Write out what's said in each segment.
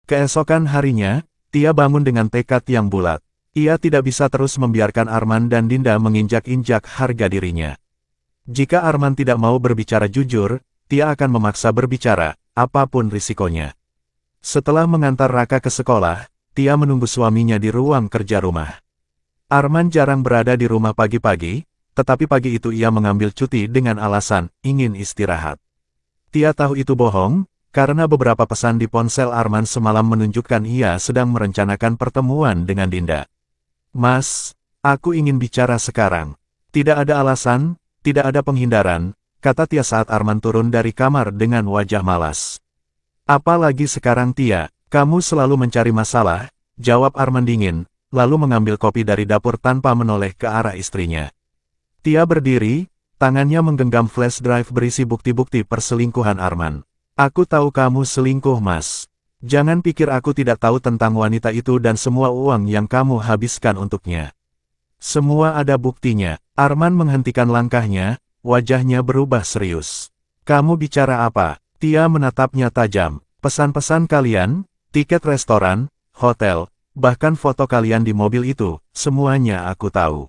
Keesokan harinya, Tia bangun dengan tekad yang bulat. Ia tidak bisa terus membiarkan Arman dan Dinda menginjak-injak harga dirinya. Jika Arman tidak mau berbicara jujur, Tia akan memaksa berbicara, apapun risikonya. Setelah mengantar Raka ke sekolah, Tia menunggu suaminya di ruang kerja rumah. Arman jarang berada di rumah pagi-pagi, tetapi pagi itu ia mengambil cuti dengan alasan ingin istirahat. Tia tahu itu bohong, karena beberapa pesan di ponsel Arman semalam menunjukkan ia sedang merencanakan pertemuan dengan Dinda. "Mas, aku ingin bicara sekarang." "Tidak ada alasan, tidak ada penghindaran," kata Tia saat Arman turun dari kamar dengan wajah malas. "Apalagi sekarang Tia, kamu selalu mencari masalah," jawab Arman dingin, lalu mengambil kopi dari dapur tanpa menoleh ke arah istrinya. Tia berdiri, tangannya menggenggam flash drive berisi bukti-bukti perselingkuhan Arman. "Aku tahu kamu selingkuh, Mas. Jangan pikir aku tidak tahu tentang wanita itu dan semua uang yang kamu habiskan untuknya. Semua ada buktinya." Arman menghentikan langkahnya, wajahnya berubah serius. "Kamu bicara apa?" Tia menatapnya tajam. "Pesan-pesan kalian, tiket restoran, hotel, bahkan foto kalian di mobil itu, semuanya aku tahu.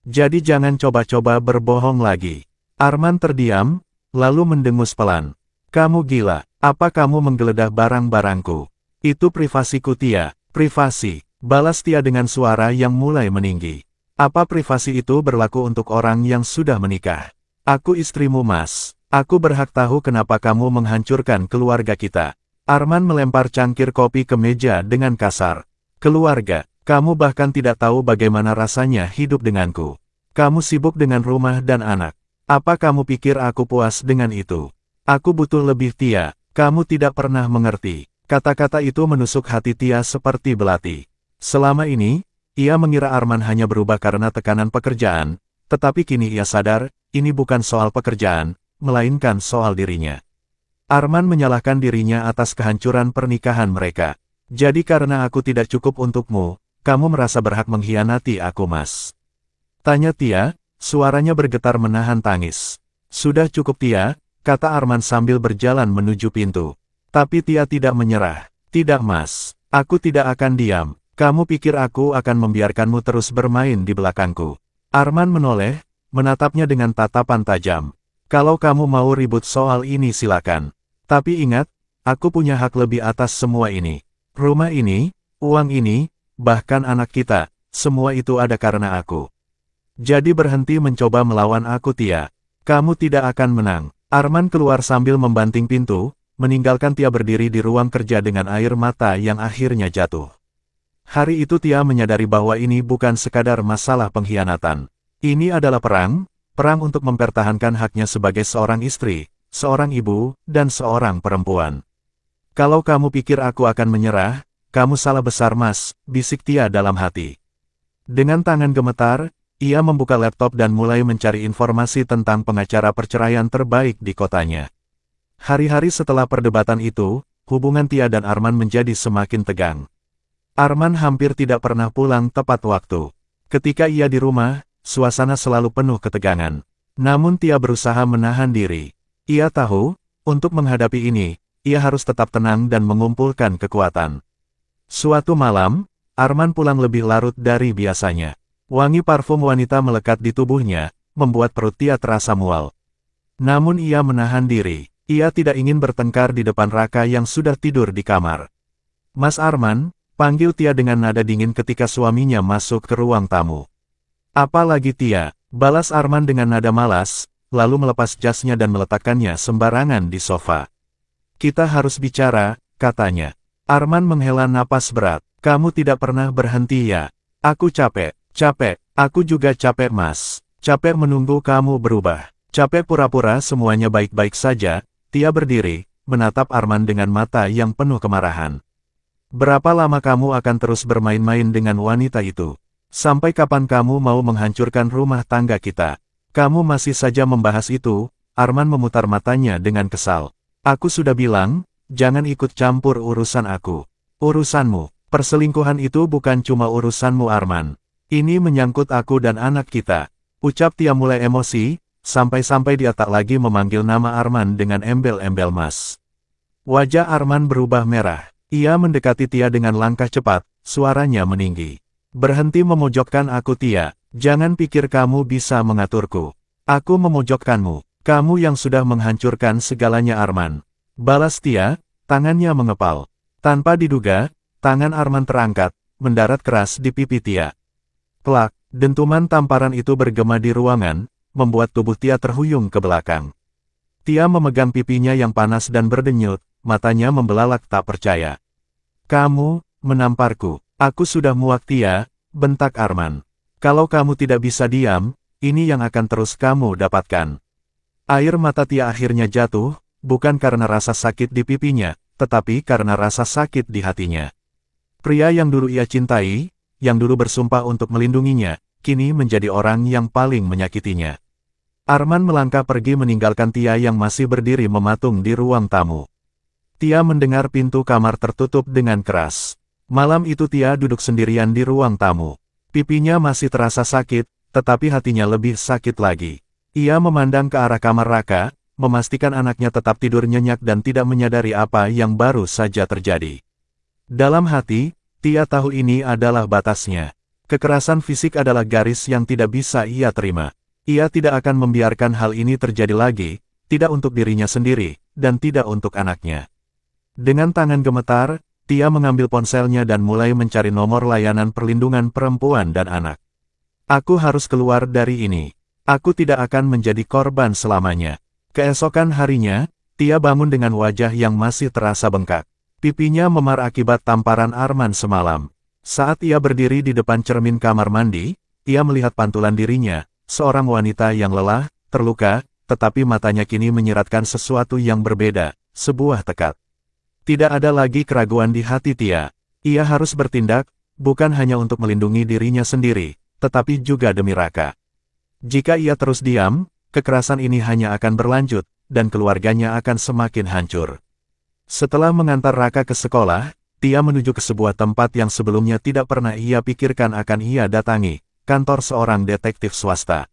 Jadi jangan coba-coba berbohong lagi." Arman terdiam, lalu mendengus pelan. "Kamu gila, apa kamu menggeledah barang-barangku? Itu privasiku Tia." "Privasi," balas Tia dengan suara yang mulai meninggi. "Apa privasi itu berlaku untuk orang yang sudah menikah? Aku istrimu, Mas. Aku berhak tahu kenapa kamu menghancurkan keluarga kita." Arman melempar cangkir kopi ke meja dengan kasar. "Keluarga, kamu bahkan tidak tahu bagaimana rasanya hidup denganku. Kamu sibuk dengan rumah dan anak. Apa kamu pikir aku puas dengan itu? Aku butuh lebih Tia, kamu tidak pernah mengerti." Kata-kata itu menusuk hati Tia seperti belati. Selama ini, ia mengira Arman hanya berubah karena tekanan pekerjaan, tetapi kini ia sadar, ini bukan soal pekerjaan, melainkan soal dirinya. Arman menyalahkan dirinya atas kehancuran pernikahan mereka. "Jadi karena aku tidak cukup untukmu, kamu merasa berhak mengkhianati aku, Mas?" tanya Tia, suaranya bergetar menahan tangis. "Sudah cukup Tia," kata Arman sambil berjalan menuju pintu. Tapi Tia tidak menyerah. "Tidak, Mas, aku tidak akan diam. Kamu pikir aku akan membiarkanmu terus bermain di belakangku?" Arman menoleh, menatapnya dengan tatapan tajam. "Kalau kamu mau ribut soal ini silakan. Tapi ingat, aku punya hak lebih atas semua ini. Rumah ini, uang ini, bahkan anak kita, semua itu ada karena aku. Jadi berhenti mencoba melawan aku Tia. Kamu tidak akan menang." Arman keluar sambil membanting pintu, meninggalkan Tia berdiri di ruang kerja dengan air mata yang akhirnya jatuh. Hari itu Tia menyadari bahwa ini bukan sekadar masalah pengkhianatan. Ini adalah perang untuk mempertahankan haknya sebagai seorang istri, seorang ibu, dan seorang perempuan. "Kalau kamu pikir aku akan menyerah, kamu salah besar, Mas," bisik Tia dalam hati. Dengan tangan gemetar, ia membuka laptop dan mulai mencari informasi tentang pengacara perceraian terbaik di kotanya. Hari-hari setelah perdebatan itu, hubungan Tia dan Arman menjadi semakin tegang. Arman hampir tidak pernah pulang tepat waktu. Ketika ia di rumah, suasana selalu penuh ketegangan. Namun Tia berusaha menahan diri. Ia tahu, untuk menghadapi ini, ia harus tetap tenang dan mengumpulkan kekuatan. Suatu malam, Arman pulang lebih larut dari biasanya. Wangi parfum wanita melekat di tubuhnya, membuat perut Tia terasa mual. Namun ia menahan diri. Ia tidak ingin bertengkar di depan Raka yang sudah tidur di kamar. "Mas Arman," panggil Tia dengan nada dingin ketika suaminya masuk ke ruang tamu. "Apa lagi Tia?" balas Arman dengan nada malas, lalu melepas jasnya dan meletakkannya sembarangan di sofa. "Kita harus bicara," katanya. Arman menghela napas berat. "Kamu tidak pernah berhenti ya? Aku capek. Capek. Aku juga capek, Mas. Capek menunggu kamu berubah. Capek pura-pura semuanya baik-baik saja." Tia berdiri, menatap Arman dengan mata yang penuh kemarahan. "Berapa lama kamu akan terus bermain-main dengan wanita itu? Sampai kapan kamu mau menghancurkan rumah tangga kita? Kamu masih saja membahas itu?" Arman memutar matanya dengan kesal. "Aku sudah bilang, jangan ikut campur urusan aku." "Urusanmu? Perselingkuhan itu bukan cuma urusanmu Arman. Ini menyangkut aku dan anak kita," ucap Tia mulai emosi, sampai-sampai dia tak lagi memanggil nama Arman dengan embel-embel Mas. Wajah Arman berubah merah. Ia mendekati Tia dengan langkah cepat, suaranya meninggi. Berhenti memojokkan aku Tia, jangan pikir kamu bisa mengaturku. Aku memojokkanmu, kamu yang sudah menghancurkan segalanya Arman. Balas Tia, tangannya mengepal. Tanpa diduga, tangan Arman terangkat, mendarat keras di pipi Tia. Plak, dentuman tamparan itu bergema di ruangan, membuat tubuh Tia terhuyung ke belakang. Tia memegang pipinya yang panas dan berdenyut, matanya membelalak tak percaya. Kamu, menamparku. Aku sudah muak Tia, bentak Arman. Kalau kamu tidak bisa diam, ini yang akan terus kamu dapatkan. Air mata Tia akhirnya jatuh, bukan karena rasa sakit di pipinya, tetapi karena rasa sakit di hatinya. Pria yang dulu ia cintai, yang dulu bersumpah untuk melindunginya, kini menjadi orang yang paling menyakitinya. Arman melangkah pergi meninggalkan Tia yang masih berdiri mematung di ruang tamu. Tia mendengar pintu kamar tertutup dengan keras. Malam itu Tia duduk sendirian di ruang tamu. Pipinya masih terasa sakit, tetapi hatinya lebih sakit lagi. Ia memandang ke arah kamar Raka, memastikan anaknya tetap tidur nyenyak dan tidak menyadari apa yang baru saja terjadi. Dalam hati, Tia tahu ini adalah batasnya. Kekerasan fisik adalah garis yang tidak bisa ia terima. Ia tidak akan membiarkan hal ini terjadi lagi, tidak untuk dirinya sendiri, dan tidak untuk anaknya. Dengan tangan gemetar, Tia mengambil ponselnya dan mulai mencari nomor layanan perlindungan perempuan dan anak. Aku harus keluar dari ini. Aku tidak akan menjadi korban selamanya. Keesokan harinya, Tia bangun dengan wajah yang masih terasa bengkak. Pipinya memar akibat tamparan Arman semalam. Saat ia berdiri di depan cermin kamar mandi, ia melihat pantulan dirinya, seorang wanita yang lelah, terluka, tetapi matanya kini menyiratkan sesuatu yang berbeda, sebuah tekad. Tidak ada lagi keraguan di hati Tia. Ia harus bertindak, bukan hanya untuk melindungi dirinya sendiri, tetapi juga demi Raka. Jika ia terus diam, kekerasan ini hanya akan berlanjut, dan keluarganya akan semakin hancur. Setelah mengantar Raka ke sekolah, Tia menuju ke sebuah tempat yang sebelumnya tidak pernah ia pikirkan akan ia datangi, kantor seorang detektif swasta.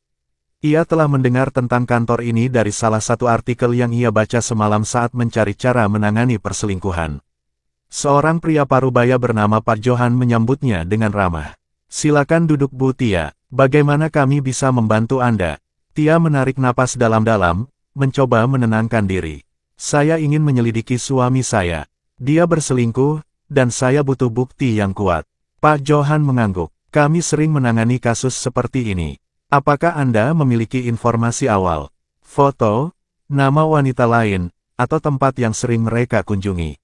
Ia telah mendengar tentang kantor ini dari salah satu artikel yang ia baca semalam saat mencari cara menangani perselingkuhan. Seorang pria parubaya bernama Pak Johan menyambutnya dengan ramah. Silakan duduk Bu Tia, bagaimana kami bisa membantu Anda? Tia menarik napas dalam-dalam, mencoba menenangkan diri. Saya ingin menyelidiki suami saya. Dia berselingkuh, dan saya butuh bukti yang kuat. Pak Johan mengangguk. Kami sering menangani kasus seperti ini. Apakah Anda memiliki informasi awal, foto, nama wanita lain, atau tempat yang sering mereka kunjungi?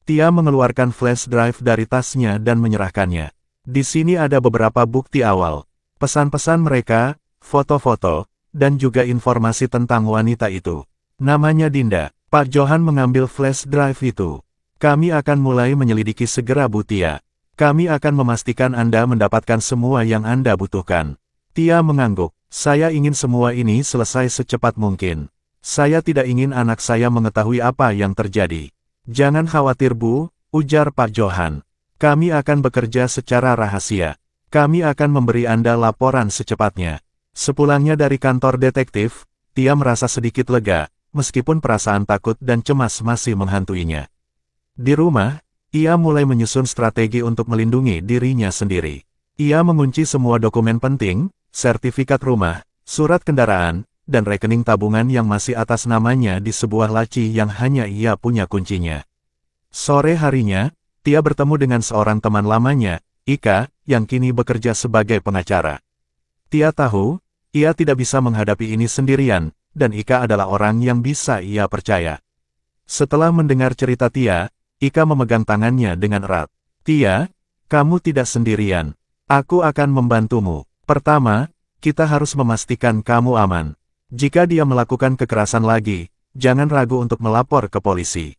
Tia mengeluarkan flash drive dari tasnya dan menyerahkannya. Di sini ada beberapa bukti awal, pesan-pesan mereka, foto-foto, dan juga informasi tentang wanita itu. Namanya Dinda. Pak Johan mengambil flash drive itu. Kami akan mulai menyelidiki segera Bu Tia. Kami akan memastikan Anda mendapatkan semua yang Anda butuhkan. Tia mengangguk. Saya ingin semua ini selesai secepat mungkin. Saya tidak ingin anak saya mengetahui apa yang terjadi. Jangan khawatir Bu, ujar Pak Johan. Kami akan bekerja secara rahasia. Kami akan memberi Anda laporan secepatnya. Sepulangnya dari kantor detektif, Tia merasa sedikit lega, meskipun perasaan takut dan cemas masih menghantuinya. Di rumah, ia mulai menyusun strategi untuk melindungi dirinya sendiri. Ia mengunci semua dokumen penting, sertifikat rumah, surat kendaraan, dan rekening tabungan yang masih atas namanya di sebuah laci yang hanya ia punya kuncinya. Sore harinya, Tia bertemu dengan seorang teman lamanya, Ika, yang kini bekerja sebagai pengacara. Tia tahu, ia tidak bisa menghadapi ini sendirian, dan Ika adalah orang yang bisa ia percaya. Setelah mendengar cerita Tia, Ika memegang tangannya dengan erat. Tia, kamu tidak sendirian. Aku akan membantumu. Pertama, kita harus memastikan kamu aman. Jika dia melakukan kekerasan lagi, jangan ragu untuk melapor ke polisi.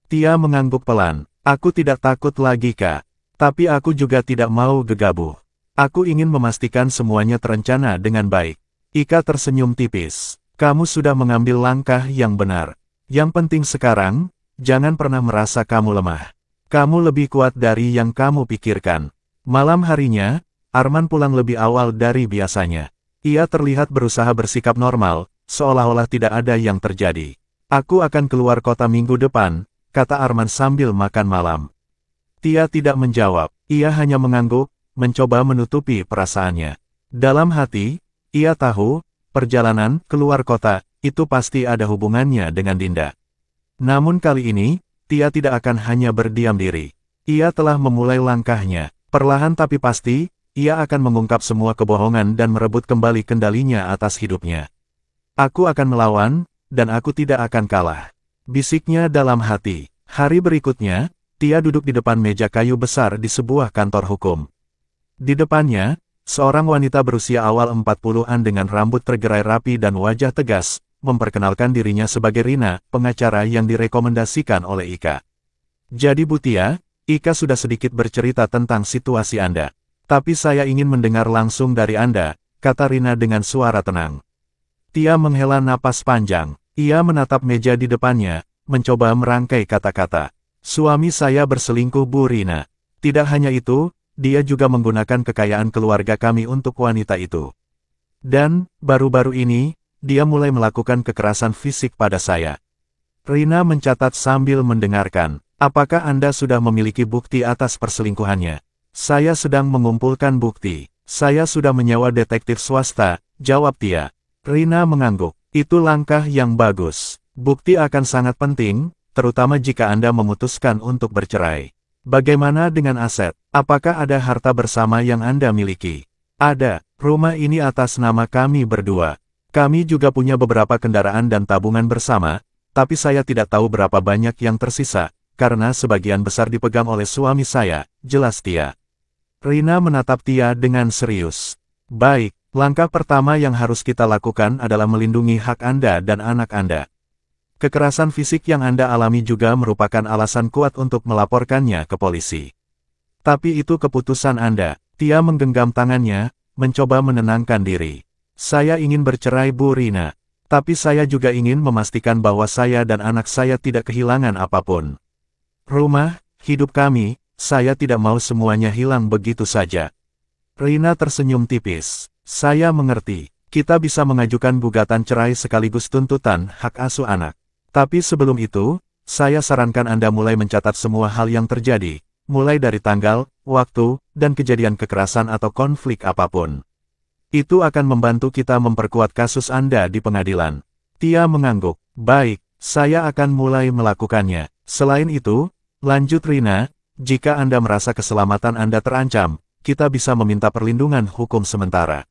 Tia mengangguk pelan. Aku tidak takut lagi Kak. Tapi aku juga tidak mau gegabah. Aku ingin memastikan semuanya terencana dengan baik. Ika tersenyum tipis. Kamu sudah mengambil langkah yang benar. Yang penting sekarang, jangan pernah merasa kamu lemah. Kamu lebih kuat dari yang kamu pikirkan. Malam harinya, Arman pulang lebih awal dari biasanya. Ia terlihat berusaha bersikap normal, seolah-olah tidak ada yang terjadi. Aku akan keluar kota minggu depan, kata Arman sambil makan malam. Tia tidak menjawab, ia hanya mengangguk, mencoba menutupi perasaannya. Dalam hati, ia tahu, perjalanan keluar kota, itu pasti ada hubungannya dengan Dinda. Namun kali ini, Tia tidak akan hanya berdiam diri. Ia telah memulai langkahnya. Perlahan tapi pasti, ia akan mengungkap semua kebohongan dan merebut kembali kendalinya atas hidupnya. Aku akan melawan, dan aku tidak akan kalah. Bisiknya dalam hati. Hari berikutnya, Tia duduk di depan meja kayu besar di sebuah kantor hukum. Di depannya, seorang wanita berusia awal 40-an dengan rambut tergerai rapi dan wajah tegas, memperkenalkan dirinya sebagai Rina, pengacara yang direkomendasikan oleh Ika. Jadi Bu Tia, Ika sudah sedikit bercerita tentang situasi Anda. Tapi saya ingin mendengar langsung dari Anda, kata Rina dengan suara tenang. Tia menghela napas panjang. Ia menatap meja di depannya, mencoba merangkai kata-kata. Suami saya berselingkuh Bu Rina. Tidak hanya itu, dia juga menggunakan kekayaan keluarga kami untuk wanita itu. Dan, baru-baru ini, dia mulai melakukan kekerasan fisik pada saya. Rina mencatat sambil mendengarkan. Apakah Anda sudah memiliki bukti atas perselingkuhannya? Saya sedang mengumpulkan bukti. Saya sudah menyewa detektif swasta, jawab Tia. Rina mengangguk. Itu langkah yang bagus. Bukti akan sangat penting, terutama jika Anda memutuskan untuk bercerai. Bagaimana dengan aset? Apakah ada harta bersama yang Anda miliki? Ada. Rumah ini atas nama kami berdua. Kami juga punya beberapa kendaraan dan tabungan bersama, tapi saya tidak tahu berapa banyak yang tersisa, karena sebagian besar dipegang oleh suami saya, jelas Tia. Rina menatap Tia dengan serius. Baik, langkah pertama yang harus kita lakukan adalah melindungi hak Anda dan anak Anda. Kekerasan fisik yang Anda alami juga merupakan alasan kuat untuk melaporkannya ke polisi. Tapi itu keputusan Anda. Tia menggenggam tangannya, mencoba menenangkan diri. Saya ingin bercerai Bu Rina. Tapi saya juga ingin memastikan bahwa saya dan anak saya tidak kehilangan apapun. Rumah, hidup kami, saya tidak mau semuanya hilang begitu saja. Rina tersenyum tipis. Saya mengerti. Kita bisa mengajukan gugatan cerai sekaligus tuntutan hak asuh anak. Tapi sebelum itu, saya sarankan Anda mulai mencatat semua hal yang terjadi, mulai dari tanggal, waktu, dan kejadian kekerasan atau konflik apapun. Itu akan membantu kita memperkuat kasus Anda di pengadilan. Tia mengangguk. Baik, saya akan mulai melakukannya. Selain itu, lanjut Rina, jika Anda merasa keselamatan Anda terancam, kita bisa meminta perlindungan hukum sementara.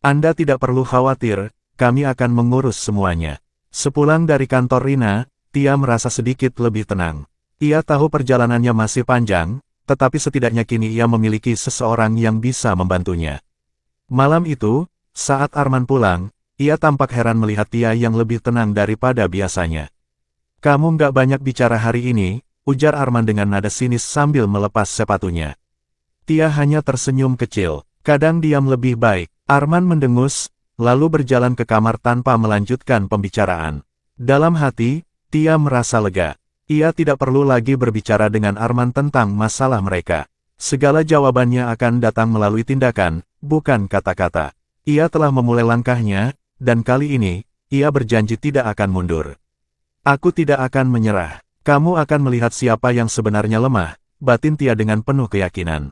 Anda tidak perlu khawatir, kami akan mengurus semuanya. Sepulang dari kantor Rina, Tia merasa sedikit lebih tenang. Ia tahu perjalanannya masih panjang, tetapi setidaknya kini ia memiliki seseorang yang bisa membantunya. Malam itu, saat Arman pulang, ia tampak heran melihat Tia yang lebih tenang daripada biasanya. Kamu nggak banyak bicara hari ini, ujar Arman dengan nada sinis sambil melepas sepatunya. Tia hanya tersenyum kecil, kadang diam lebih baik. Arman mendengus, lalu berjalan ke kamar tanpa melanjutkan pembicaraan. Dalam hati, Tia merasa lega. Ia tidak perlu lagi berbicara dengan Arman tentang masalah mereka. Segala jawabannya akan datang melalui tindakan, bukan kata-kata. Ia telah memulai langkahnya, dan kali ini, ia berjanji tidak akan mundur. Aku tidak akan menyerah. Kamu akan melihat siapa yang sebenarnya lemah, batin Tia dengan penuh keyakinan.